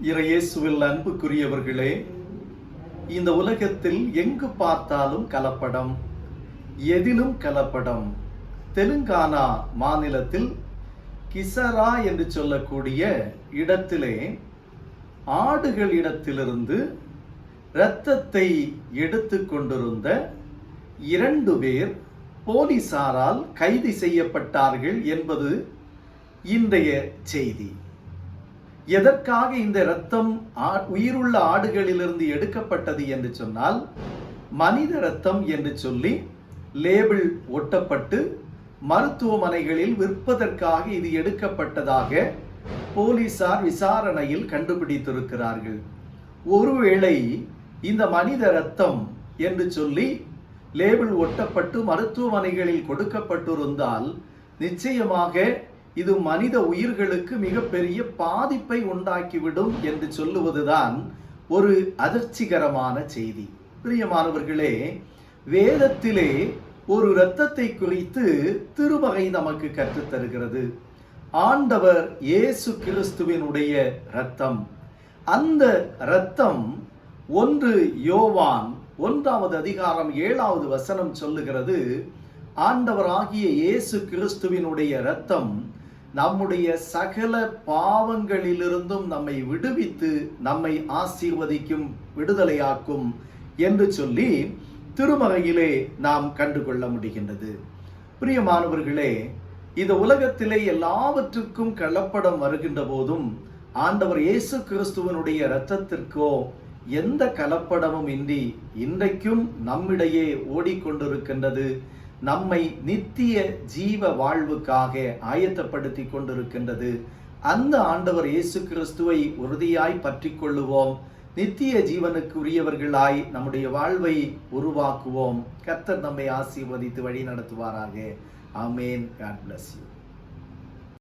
இறையேசுவில் அன்புக்குரியவர்களே, இந்த உலகத்தில் எங்கு பார்த்தாலும் கலப்படம், எதிலும் கலப்படம். தெலுங்கானா மாநிலத்தில் கிசரா என்று சொல்லக்கூடிய இடத்திலே ஆடுகளிடத்திலிருந்து இரத்தத்தை எடுத்து கொண்டிருந்த 2 பேர் போலீசாரால் கைது செய்யப்பட்டார்கள் என்பது இன்றைய செய்தி. எதற்காக இந்த இரத்தம் உயிருள்ள ஆடுகளிலிருந்து எடுக்கப்பட்டது என்று சொன்னால், மனித இரத்தம் என்று சொல்லி லேபிள் ஒட்டப்பட்டு மருத்துவமனைகளில் விற்பதற்காக இது எடுக்கப்பட்டதாக போலீசார் விசாரணையில் கண்டுபிடித்திருக்கிறார்கள். ஒருவேளை இந்த மனித இரத்தம் என்று சொல்லி லேபிள் ஒட்டப்பட்டு மருத்துவமனைகளில் கொடுக்கப்பட்டிருந்தால் நிச்சயமாக இது மனித உயிர்களுக்கு மிகப்பெரிய பாதிப்பை உண்டாக்கிவிடும் என்று சொல்லுவதுதான் ஒரு அதிர்ச்சிகரமான செய்தி. பிரியமானவர்களே, வேதத்திலே ஒரு இரத்தத்தை குறித்து திருமறை நமக்கு கற்றுத்தருகிறது. ஆண்டவர் இயேசு கிறிஸ்துவினுடைய இரத்தம். அந்த இரத்தம் 1 யோவான் 1வது அதிகாரம் 7வது வசனம் சொல்லுகிறது, ஆண்டவராகிய இயேசு கிறிஸ்துவினுடைய இரத்தம் நம்முடைய சகல பாவங்களிலிருந்தும் நம்மை விடுவித்து நம்மை ஆசீர்வதிக்கும், விடுதலையாக்கும் என்று சொல்லி திருமறையிலே நாம் கண்டுகொள்ள முடிகின்றது. பிரியமானவர்களே, இந்த உலகத்திலே எல்லாவற்றுக்கும் கலப்படம் வருகின்ற போதும் ஆண்டவர் இயேசு கிறிஸ்துவனுடைய இரத்தத்திற்கோ எந்த கலப்படமும் இன்றி இன்றைக்கும் நம்மிடையே ஓடிக்கொண்டிருக்கின்றது. நம்மை நித்திய ஜீவ வாழ்வுக்காக ஆயத்தப்படுத்தி கொண்டிருக்கின்றது. அந்த ஆண்டவர் இயேசு கிறிஸ்துவை உறுதியாய் பற்றி கொள்ளுவோம். நித்திய ஜீவனுக்கு உரியவர்களாய் நம்முடைய வாழ்வை உருவாக்குவோம். கர்த்தர் நம்மை ஆசீர்வதித்து வழி நடத்துவாராக. ஆமென். God bless you.